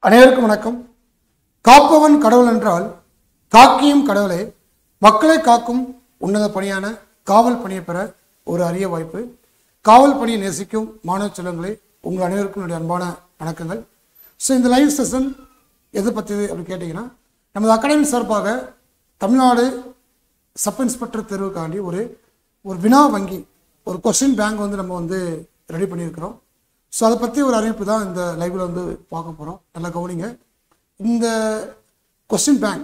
அனைவருக்கும் வணக்கம். காப்பவன் கடவுள் என்றால் காக்கியும் கடவுளே. மக்களை காக்கும் உன்னத பணியான காவல் பணியை பெற ஒரு அரிய வாய்ப்பு. காவல் பணியை நேசிக்கும் மாணவ செல்வங்களே, உங்கள் அனைவருக்கும் என்னுடைய அன்பான வணக்கங்கள். ஸோ இந்த லைவ் செஷன் எது பற்றியது அப்படின்னு கேட்டிங்கன்னா, நமது அகாடமி சார்பாக தமிழ்நாடு சப் இன்ஸ்பெக்டர் தேர்வுக்காண்டி ஒரு வினா வங்கி, ஒரு கொஸ்டின் பேங்க் நம்ம ரெடி பண்ணியிருக்கிறோம். ஸோ அதை பற்றி ஒரு அறிவிப்பு தான் இந்த லைவில் பார்க்க போகிறோம். நல்லா கவனிங்க. இந்த question bank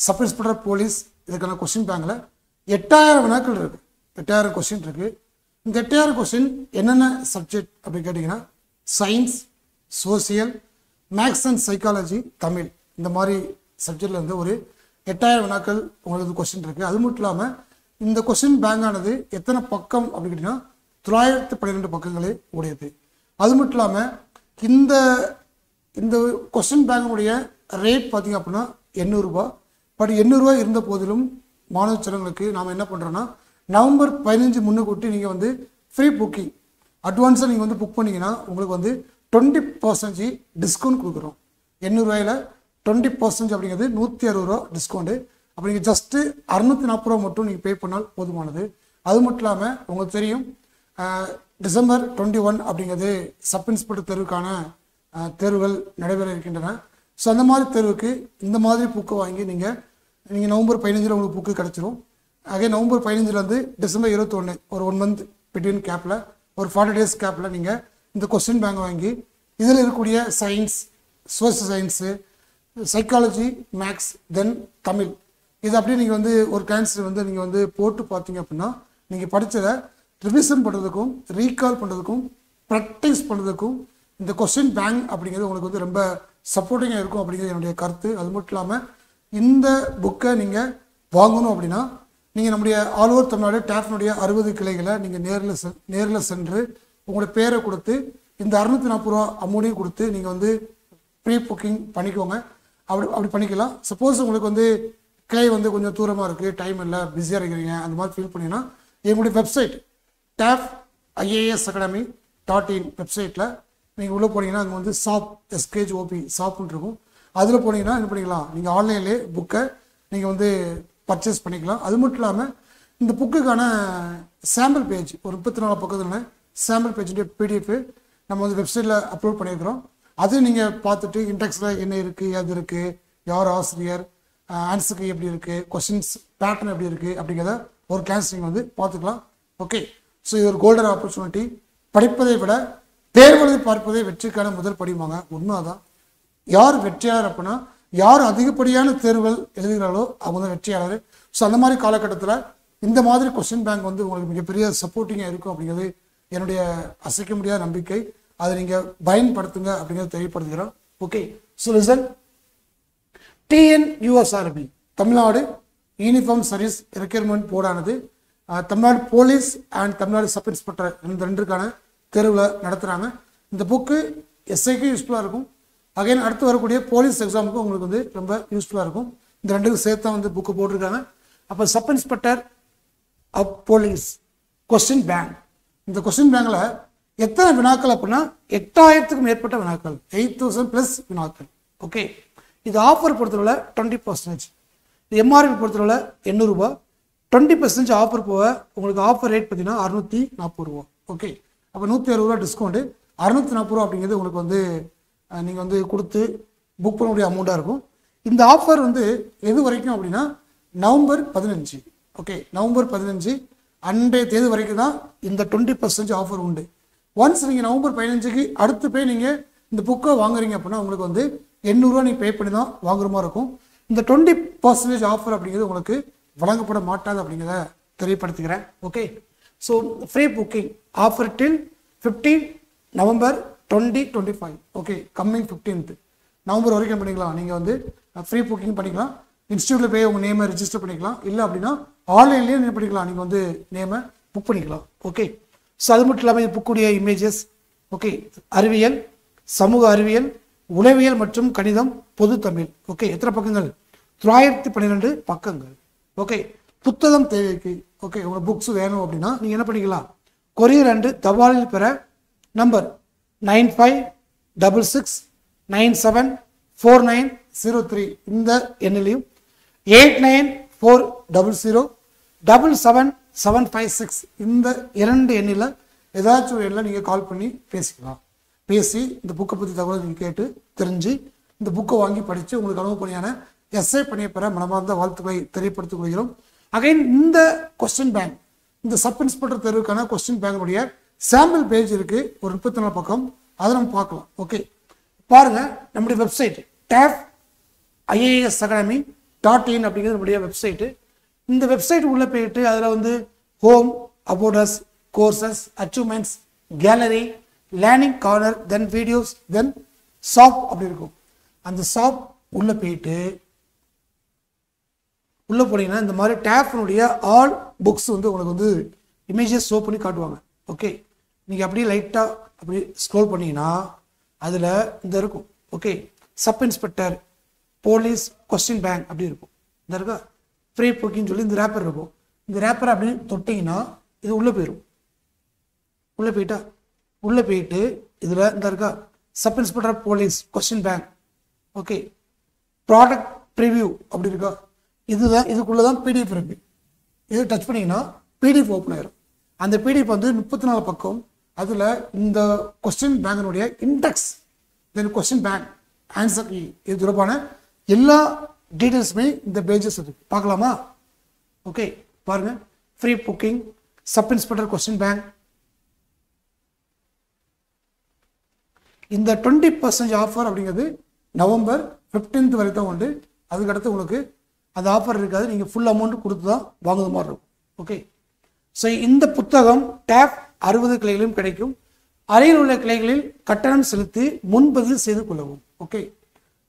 sub inspector police இதுக்கான கொஸ்டின் பேங்கில் 8000 வினாக்கள் இருக்குது. 8000 கொஸ்டின் இருக்குது. இந்த 8000 கொஸ்டின் என்னென்ன சப்ஜெக்ட் அப்படின்னு கேட்டிங்கன்னா, science, social, maths and psychology, Tamil, இந்த மாதிரி சப்ஜெக்டில் ஒரு 8000 வினாக்கள் உங்களுக்கு கொஸ்டின் இருக்குது. அது மட்டும் இல்லாமல் இந்த கொஸ்டின் பேங்கானது எத்தனை பக்கம் அப்படின்னு கேட்டிங்கன்னா 912 பக்கங்களே உடையது. அது மட்டும் இல்லாமல் இந்த கொஸ்டின் பேங்குடைய ரேட் பார்த்திங்க அப்படின்னா 800 ரூபா. பட் 800 ரூபா இருந்த போதிலும் மாணவ செல்வங்களுக்கு நாம் என்ன பண்ணுறோன்னா, நவம்பர் 15 முன்னுக்கூட்டி நீங்கள் ஃப்ரீ புக்கிங் அட்வான்ஸாக நீங்கள் புக் பண்ணிங்கன்னா உங்களுக்கு 20% டிஸ்கவுண்ட் கொடுக்குறோம். 800 ரூபாயில் 20% அப்படிங்கிறது 160 ரூபா டிஸ்கவுண்ட்டு. அப்போ நீங்கள் ஜஸ்ட்டு 640 ரூபா மட்டும் நீங்கள் பே பண்ணால் போதுமானது. அது மட்டும் இல்லாமல் உங்களுக்கு தெரியும், டிசம்பர் 21 அப்படிங்கிறது சப் இன்ஸ்பெக்டர் தேர்வுக்கான தேர்வுகள் நடைபெற இருக்கின்றன. ஸோ அந்த மாதிரி தேர்வுக்கு இந்த மாதிரி புக்கை வாங்கி நீங்கள் நவம்பர் 15 உங்களுக்கு புக்கு கிடச்சிரும். அதே நவம்பர் 15 டிசம்பர் 21 ஒரு 1 மந்த் பிட்வீன் கேப்பில், ஒரு 40 டேஸ் கேப்பில் நீங்கள் இந்த கொஸ்டின் பேங்க் வாங்கி இதில் இருக்கக்கூடிய science, social science, psychology, maths, then Tamil, இது அப்படியே நீங்கள் ஒரு கேன்சர் நீங்கள் போட்டு பார்த்தீங்க அப்படின்னா நீங்கள் படித்ததை ரிவிஷன் பண்ணுறதுக்கும், ரீகால் பண்ணுறதுக்கும், ப்ராக்டிஸ் பண்ணுறதுக்கும் இந்த கொஸ்டின் பேங்க் அப்படிங்கிறது உங்களுக்கு ரொம்ப சப்போர்ட்டிங்காக இருக்கும் அப்படிங்கிறது என்னுடைய கருத்து. அது மட்டும் இல்லாமல் இந்த புக்கை நீங்கள் வாங்கணும் அப்படின்னா நீங்கள் நம்முடைய ஆல் ஓவர் தமிழ்நாடு டேஃப்னுடைய 60 கிளைகளை நீங்கள் நேரில் சென்று உங்களுடைய பேரை கொடுத்து இந்த 640 ரூபா அமௌண்ட்டையும் கொடுத்து நீங்கள் ப்ரீ புக்கிங் பண்ணிக்கோங்க. அப்படி பண்ணிக்கலாம். சப்போஸ் உங்களுக்கு கிளை கொஞ்சம் தூரமாக இருக்குது, டைம் இல்லை, பிஸியாக இருக்கிறீங்க, அந்த மாதிரி ஃபீல் பண்ணிங்கன்னா எங்களுடைய வெப்சைட் TAFIASacademy.in வெப்சைட்டில் நீங்கள் உள்ளே போனீங்கன்னா அங்கே ஷாப் SKHOP ஷாப்னு இருக்கும். அதில் போனீங்கன்னா என்ன பண்ணிக்கலாம், நீங்கள் ஆன்லைன்லேயே புக்கை நீங்கள் பர்ச்சேஸ் பண்ணிக்கலாம். அது மட்டும் இல்லாமல் இந்த புக்குக்கான சாம்பிள் பேஜ் ஒரு 34 பக்கத்தில் சாம்பிள் பேஜுடைய PDF நம்ம வெப்சைட்டில் அப்லோட் பண்ணியிருக்கிறோம். அது நீங்கள் பார்த்துட்டு இன்டெக்ஸில் என்ன இருக்குது, எது இருக்குது, யார் ஆசிரியர், ஆன்சருக்கு எப்படி இருக்குது, கொஸ்டின்ஸ் பேட்டர்ன் எப்படி இருக்குது அப்படிங்கிறத ஒரு கிளாஸ் நீங்கள் பார்த்துக்கலாம். ஓகே. ஸோ இது ஒரு கோல்டன் ஆப்பர்ச்சுனிட்டி. படிப்பதை விட தேர்வெழுதி பார்ப்பதே வெற்றிக்கான முதல் படிவாங்க. உண்மைதான். யார் வெற்றியாளர் அப்படின்னா, யார் அதிகப்படியான தேர்வுகள் எழுதுகிறாரோ அவங்க தான் வெற்றியாளர். ஸோ அந்த மாதிரி காலகட்டத்தில் இந்த மாதிரி கொஸ்டின் பேங்க் உங்களுக்கு மிகப்பெரிய சப்போர்ட்டிங்காக இருக்கும் அப்படிங்கிறது என்னுடைய அசைக்க முடியாத நம்பிக்கை. அதை நீங்கள் பயன்படுத்துங்க அப்படிங்கிறத தெரியப்படுத்துகிறோம். Okay. So listen. TNUSRB Tamil Nadu uniform service recruitment போர்டானது Tamil Nadu police and Tamil Nadu sub inspector இந்த ரெண்டுக்கான தேர்வில் நடத்துகிறாங்க. இந்த புக்கு எஸ்ஐக்கு யூஸ்ஃபுல்லாக இருக்கும். அகைன் அடுத்து வரக்கூடிய போலீஸ் எக்ஸாமுக்கும் உங்களுக்கு ரொம்ப யூஸ்ஃபுல்லாக இருக்கும். இந்த ரெண்டுக்கும் சேர்த்தா புக்கு போட்டிருக்காங்க. அப்போ sub inspector of police question bank, இந்த கொஸ்டின் பேங்கில் எத்தனை வினாக்கள் அப்படின்னா 8000க்கும் மேற்பட்ட வினாக்கள், 8000+ வினாக்கள். ஓகே. இது ஆஃபர் பொறுத்தவரை 20%. இது MRP பொறுத்தவரை 800 ரூபா. 20% ஆஃபர் போக உங்களுக்கு ஆஃபர் ரேட் பார்த்தீங்கன்னா 640 ரூபா. ஓகே. அப்போ 160 ரூபா டிஸ்கவுண்ட்டு, 640 ரூபா அப்படிங்கிறது உங்களுக்கு நீங்கள் கொடுத்து புக் பண்ணக்கூடிய அமௌண்ட்டாக இருக்கும். இந்த ஆஃபர் எது வரைக்கும் அப்படின்னா நவம்பர் 15. ஓகே. நவம்பர் 15 அன்றைய தேதி வரைக்கும் தான் இந்த 20% ஆஃபர் உண்டு. ஒன்ஸ் நீங்கள் நவம்பர் 15க்கு அடுத்து போய் நீங்கள் இந்த புக்கை வாங்குறீங்க அப்படின்னா உங்களுக்கு 800 ரூபா நீங்கள் பே பண்ணி தான் வாங்குற மாதிரி இருக்கும். இந்த 20% ஆஃபர் அப்படிங்கிறது உங்களுக்கு வழங்கப்பட மாட்டாது அப்படிங்கிறத தெரியப்படுத்துகிறேன். Okay. So free booking offer till 15 November 2025. Okay. Coming 15th November வரைக்கும் பண்ணிக்கலாம். நீங்கள் ஃப்ரீ புக்கிங் பண்ணிக்கலாம். இன்ஸ்டியூட்டில் போய் உங்கள் நேமை ரிஜிஸ்டர் பண்ணிக்கலாம். இல்லை அப்படின்னா ஆன்லைன்லேயே என்ன பண்ணிக்கலாம், நீங்கள் நேமை புக் பண்ணிக்கலாம். ஓகே. ஸோ அது மட்டும் இல்லாமல் புக்குடைய இமேஜஸ், ஓகே, அறிவியல், சமூக அறிவியல், உளவியல் மற்றும் கணிதம், பொது தமிழ். ஓகே. எத்தனை பக்கங்கள்? 912 பக்கங்கள். ஓகே. புத்தகம் தேவைக்கு, ஓகே, உங்களுக்கு புக்ஸ் வேணும் அப்படின்னா நீங்கள் என்ன பண்ணிக்கலாம், கொரியர் அண்டு தபாலில் பெற நம்பர் 9566 974903 இந்த எண்ணிலையும் 8940077756 இந்த 2 எண்ணில் ஏதாச்சும் ஒரு எண்ணில் நீங்கள் கால் பண்ணி பேசிக்கலாம். பேசி இந்த புக்கை பற்றி தகவல் நீங்கள் கேட்டு தெரிஞ்சு இந்த புக்கை வாங்கி படித்து உங்களுக்கு அனுபவ பணியான எஸ்ஐ பணியை பெற மனமார்ந்த வாழ்த்துக்களை தெரியப்படுத்திக் கொள்கிறோம். அகைன் இந்த கொஸ்டின் பேங்க், இந்த சப் இன்ஸ்பெக்டர் தேர்வுக்கான கொஸ்டின் பேங்கினுடைய சாம்பிள் பேஜ் இருக்குது, ஒரு 34 பக்கம், அதை நம்ம பார்க்கலாம். ஓகே, பாருங்கள், நம்முடைய வெப்சைட் TAFIASacademy.in அப்படிங்கிறது நம்முடைய வெப்சைட்டு. இந்த வெப்சைட் உள்ளே போயிட்டு அதில் வந்து home, about us, courses, achievements, gallery, learning corner, then videos, then shop அப்படி இருக்கும். அந்த ஷாப் உள்ளே போயிட்டு உள்ளே போனீங்கன்னா இந்த மாதிரி டேஃப்னுடைய ஆல் புக்ஸ் வந்து உங்களுக்கு வந்து இமேஜஸ் ஷோ பண்ணி காட்டுவாங்க. ஓகே, நீங்கள் அப்படியே லைட்டாக அப்படி ஸ்க்ரோல் பண்ணிங்கன்னா அதில் இந்த இருக்கும். Okay, sub inspector police question bank அப்படி இருக்கும். இந்த இருக்கா ஃப்ரீ புக்கின்னு சொல்லி இந்த ரேப்பர் இருக்கும். இந்த ரேப்பரை அப்படி தொட்டிங்கன்னா இது உள்ளே போயிடும். உள்ளே போயிட்டு இதில் இந்த இருக்கா sub inspector police question bank. Okay, product preview அப்படி இருக்கா, இதுதான், இதுக்குள்ளே தான் பிடிஎஃப் இருக்குது. இது டச் பண்ணிங்கன்னா பிடிஎஃப் ஓப்பன் ஆயிரும். அந்த பிடிஎஃப் வந்து 34 பக்கம். அதில் இந்த கொஸ்டின் பேங்கினுடைய index, then question bank answer இது தொடர்பான எல்லா டீட்டெயில்ஸுமே இந்த பேஜஸ் இருக்குது. பார்க்கலாமா? ஓகே, பாருங்கள், free booking, sub inspector question bank. இந்த 20% ஆஃபர் அப்படிங்கிறது நவம்பர் 15 வரைக்கும் உண்டு. அதுக்கடுத்து உங்களுக்கு அந்த ஆஃபர் இருக்காது, நீங்கள் ஃபுல் அமௌண்ட் கொடுத்து தான் வாங்குற மாதிரி இருக்கும். ஓகே, ஸோ இந்த புத்தகம் டேப் 60 கிளைகளிலும் கிடைக்கும். அருகில் உள்ள கிளைகளில் கட்டணம் செலுத்தி முன்பதிவு செய்து கொள்ளவும். ஓகே,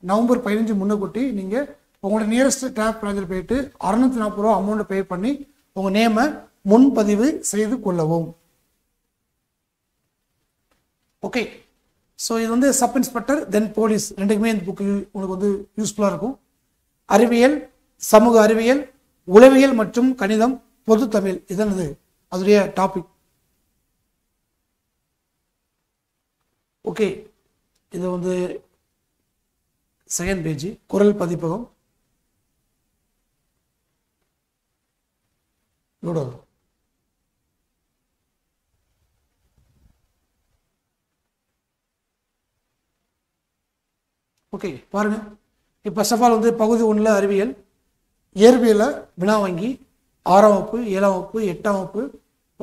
நவம்பர் 15 முன்னக்கூட்டி நீங்கள் உங்களோட நியரஸ்ட் டேப் பிராஞ்சில் போயிட்டு 640 ரூபா அமௌண்ட்டை பே பண்ணி உங்கள் நேமை முன்பதிவு செய்து கொள்ளவும். ஓகே, ஸோ இது வந்து சப் இன்ஸ்பெக்டர் தென் போலீஸ் ரெண்டுக்குமே இந்த புக்கு உங்களுக்கு வந்து யூஸ்ஃபுல்லாக இருக்கும். அறிவியல், சமூக அறிவியல், உளவியல் மற்றும் கணிதம், பொது தமிழ், இதனது அதோடைய டாபிக். ஓகே, இது வந்து செகண்ட் பேஜ், குரல் பதிப்பகம். ஓகே, பாருங்க, இப்போ ஃபர்ஸ்ட் ஆஃப் ஆல் வந்து பகுதி 1 அறிவியல், இயற்பியலில் வினா வங்கி 6ஆம் வகுப்பு, 7ஆம் வகுப்பு, 8ஆம் வகுப்பு,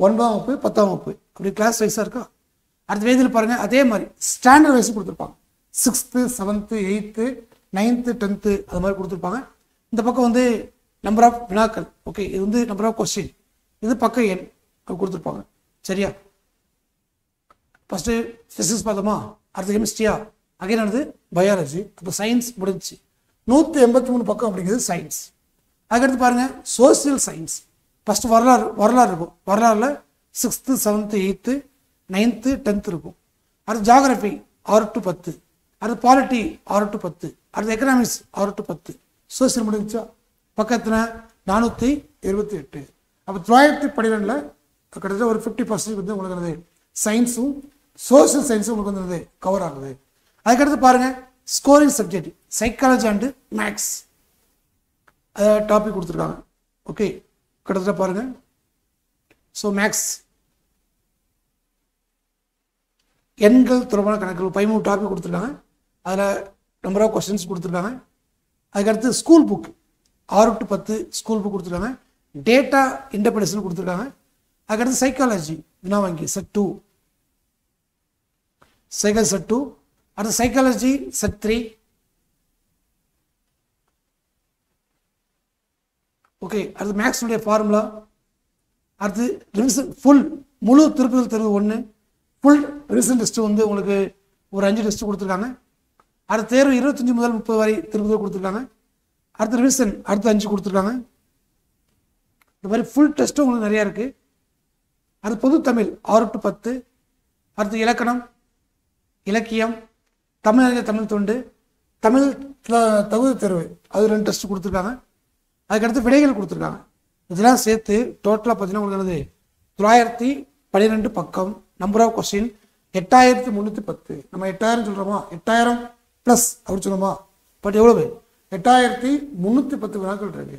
9ஆம் வகுப்பு, 10ஆம் வகுப்பு அப்படி கிளாஸ் வைஸாக இருக்கா. அடுத்த வேதியில் பாருங்கள், அதே மாதிரி ஸ்டாண்டர்ட் வைஸ் கொடுத்துருப்பாங்க. 6th, 7th, 8th, 9th, 10th அது மாதிரி கொடுத்துருப்பாங்க. இந்த பக்கம் வந்து நம்பர் ஆஃப் வினாக்கள். ஓகே, இது வந்து நம்பர் ஆஃப் கொஸ்டின், இது பக்க எண் கொடுத்துருப்பாங்க. சரியா? ஃபஸ்ட்டு ஃபிசிக்ஸ் பார்த்தோமா, அடுத்து கெமிஸ்ட்ரியா, அகைன் அடுத்து பயாலஜி, அப்போ சயின்ஸ் முடிஞ்சிச்சு. 183 பக்கம் அப்படிங்கிறது சயின்ஸ். அதுக்கடுத்து பாருங்கள் சோசியல் சயின்ஸ். ஃபஸ்ட்டு வரலாறு இருக்கும். வரலாறில் 6th, 7th, 8th, 9th, 10th இருக்கும். அடுத்து ஜாகிரபி 6 to 10, அடுத்து பாலிட்டி 6 to 10, அடுத்து எக்கனாமிக்ஸ் 6 to 10. சோசியல் முடிஞ்சா பக்கத்தில் 428. அப்போ 912 கிட்டத்தட்ட ஒரு 50% வந்து உங்களுக்கு வந்து சயின்ஸும் சோசியல் சயின்ஸும் உங்களுக்கு வந்து கவர் ஆகுது. அதுக்கடுத்து பாருங்கள் scoring subject psychology and maths topic கொடுத்துருக்காங்க. ஓகே, கிட்டத்தட்ட பாருங்கள். ஸோ மேக்ஸ் எண்கள் தொடர்பான கணக்குகள் 13 டாபிக் கொடுத்துருக்காங்க. அதில் நம்பர் ஆஃப் கொஸ்டின்ஸ் கொடுத்துருக்காங்க. அதுக்கடுத்து school book 6 to 10 school book கொடுத்துருக்காங்க. டேட்டா இன்டர்பிரேஷன் கொடுத்துருக்காங்க. அதுக்கடுத்து சைக்காலஜி வினா வங்கி செட் 2, சைக்காலஜி செட் 2, அடுத்து சைக்காலஜி செட் 3. ஓகே, அடுத்து மேக்ஸுடைய ஃபார்முலா. அடுத்து ரிவிஷன் ஃபுல் முழு திருப்புதல் தேர்வு 1, ஃபுல் ரிவிஷன் டெஸ்ட் வந்து உங்களுக்கு ஒரு 5 டெஸ்ட் கொடுத்துருக்காங்க. அடுத்த தேர்வு 25 முதல் 30 வரை திருப்புதல் கொடுத்துருக்காங்க. அடுத்து ரிவிஷன் அடுத்து 5 கொடுத்துருக்காங்க. இந்த மாதிரி ஃபுல் டெஸ்ட்டும் உங்களுக்கு நிறையா இருக்குது. அடுத்து பொது தமிழ் 6 to 10, அடுத்து இலக்கணம், இலக்கியம், தமிழறிஞர் தமிழ் தொண்டு, தமிழ் தகுதி தேர்வு அது 2 டெஸ்ட் கொடுத்துருக்காங்க. அதுக்கடுத்து விடைகள் கொடுத்துருக்காங்க. இதெல்லாம் சேர்த்து டோட்டலாக பார்த்தீங்கன்னா உங்களுக்கு 912 பக்கம். Number of question 8310. நம்ம 8000 சொல்கிறோமா, 8000 ப்ளஸ் அப்படின்னு சொல்லுமா. பட் எவ்வளவு 8310 வினாக்கள் இருக்குது.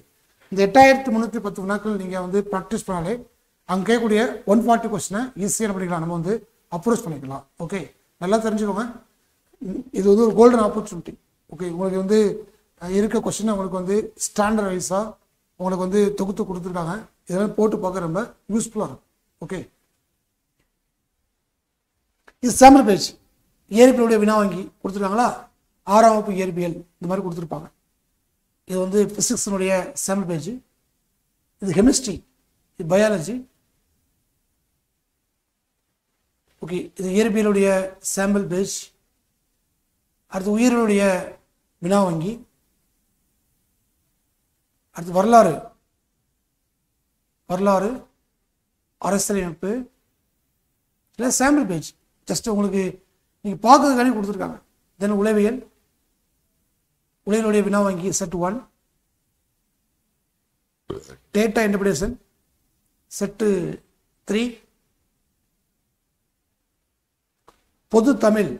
இந்த 8310 வினாக்கள் நீங்கள் வந்து ப்ராக்டிஸ் பண்ணாலே அங்கே கேட்கக்கூடிய 140 கொஸ்டினை ஈஸியாக என்ன பண்ணிக்கலாம், நம்ம வந்து அப்ரோச் பண்ணிக்கலாம். ஓகே, நல்லா தெரிஞ்சுக்கோங்க. இது வந்து ஒரு கோல்டன் ஆப்பர்ச்சுனிட்டி. ஓகே, உங்களுக்கு வந்து இருக்க கொஸ்டின் உங்களுக்கு வந்து ஸ்டாண்டர்ட் வைஸாக உங்களுக்கு வந்து தொகுத்து கொடுத்துருக்காங்க. இதெல்லாம் போட்டு பார்க்க ரொம்ப யூஸ்ஃபுல்லாக இருக்கும். ஓகே, இது சாம்பிள் பேஜ். இயற்பியலுடைய வினா வங்கி கொடுத்துருக்காங்களா, 6ஆம் வகுப்பு இயற்பியல் இந்த மாதிரி கொடுத்துருப்பாங்க. இது வந்து பிசிக்ஸினுடைய சாம்பிள் பேஜ். இது கெமிஸ்ட்ரி, இது பயாலஜி. ஓகே, இது இயற்பியலுடைய சாம்பிள் பேஜ். அடுத்து உயிர்களுடைய வினா வங்கி. அடுத்து வரலாறு, வரலாறு அரசியலமைப்பு இல்லை சாம்பிள் பேஜ். ஜஸ்ட் உங்களுக்கு நீங்கள் பார்க்கறதுக்கானே கொடுத்துருக்காங்க. தென் உளவியல், உலகினுடைய வினா வங்கி செட் 1. Data interpretation set 3. பொது தமிழ்,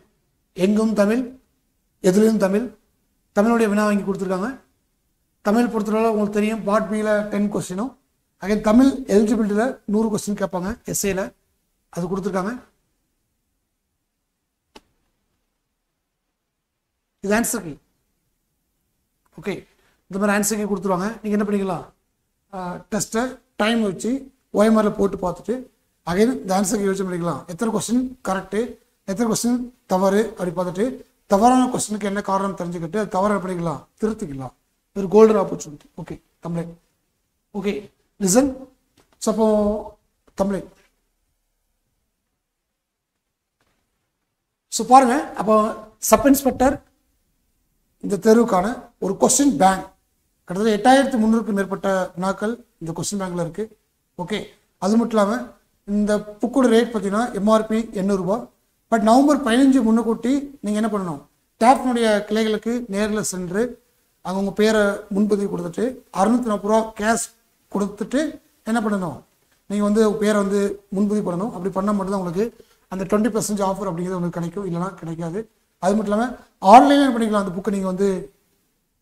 எங்கும் தமிழ், எதிலும் தமிழ், தமிழுடைய வினா வங்கி கொடுத்துருக்காங்க. தமிழ் பொறுத்தவரை உங்களுக்கு தெரியும், பார்ட் பியில் 10 கொஸ்டினும் அகைன் தமிழ் எலிஜிபிலிட்டியில் 100 கொஸ்டின் கேட்பாங்க எஸ்ஏல, அது கொடுத்துருக்காங்க. இது ஆன்சர் கீ. ஓகே, இந்த மாதிரி ஆன்சர் கீ கொடுத்துருவாங்க. நீங்கள் என்ன பண்ணிக்கலாம், டெஸ்ட்டை டைம் வச்சு ஓஎம்ஆரில் போட்டு பார்த்துட்டு அகைன் இந்த ஆன்சர் கீ வச்சு பண்ணிக்கலாம். எத்தனை கொஸ்டின் கரெக்டு, எத்தனை கொஸ்டின் தவறு அப்படி பார்த்துட்டு தவறான கொஸ்டினுக்கு என்ன காரணம் தெரிஞ்சுக்கிட்டு அது தவறு பண்ணிக்கலாம், திருத்திக்கலாம். ஒரு golden opportunity. Okay, Tamil. Okay, listen. So அப்போ தமிழ். ஸோ பாருங்க, அப்போ சப் இன்ஸ்பெக்டர் இந்த தேர்வுக்கான ஒரு கொஸ்டின் பேங்க் கிட்டத்தட்ட 8300க்கும் மேற்பட்ட வினாக்கள் இந்த கொஸ்டின் பேங்க்ல இருக்கு. ஓகே, அது மட்டும் இல்லாமல் இந்த புக்கோட ரேட் பார்த்தீங்கன்னா எம்ஆர்பி 800 ரூபாய். பட் நவம்பர் 15 முன்னுக்கூட்டி நீங்கள் என்ன பண்ணணும், டேப்னுடைய கிளைகளுக்கு நேரில் சென்று அங்கே உங்கள் பேரை முன்பதிவு கொடுத்துட்டு 640 ரூபா கேஷ் கொடுத்துட்டு என்ன பண்ணணும், நீங்கள் வந்து உங்கள் பேரை வந்து முன்பதிவு பண்ணணும். அப்படி பண்ணால் மட்டும்தான் உங்களுக்கு அந்த 20% ஆஃபர் அப்படிங்கிறது உங்களுக்கு கிடைக்கும், இல்லைனா கிடைக்காது. அது மட்டும் இல்லாமல் ஆன்லைனில் பண்ணிக்கலாம். அந்த புக்கை நீங்கள் வந்து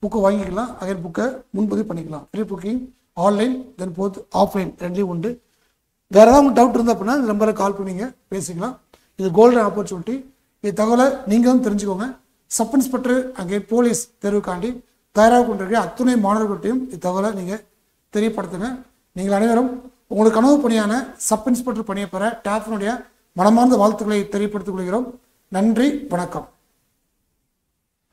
புக்கை வாங்கிக்கலாம், அதே புக்கை முன்பதிவு பண்ணிக்கலாம். ஃப்ரீ புக்கிங் ஆன்லைன் தென் போத் ஆஃப்லைன் ரெண்டுலேயும் உண்டு. வேறு ஏதாவது உங்களுக்கு டவுட் இருந்தால் அப்படின்னா இந்த நம்பரை கால் பண்ணி நீங்கள் பேசிக்கலாம். இது கோல்டன் ஆப்பர்ச்சுனிட்டி. இது தகவலை நீங்களும் தெரிஞ்சுக்கோங்க. சப் இன்ஸ்பெக்டர் அங்கே போலீஸ் தேர்வுக்காண்டி தயாராக கொண்டிருக்க அத்துணை மாணவர்கள்ட்டையும் இது தகவலை நீங்கள் தெரியப்படுத்துங்க. நீங்கள் அனைவரும் உங்களுக்கு கனவு பணியான சப் இன்ஸ்பெக்டர் பணியை பெற டேப்னுடைய மனமார்ந்த வாழ்த்துக்களை தெரியப்படுத்திக் கொள்கிறோம். நன்றி, வணக்கம்.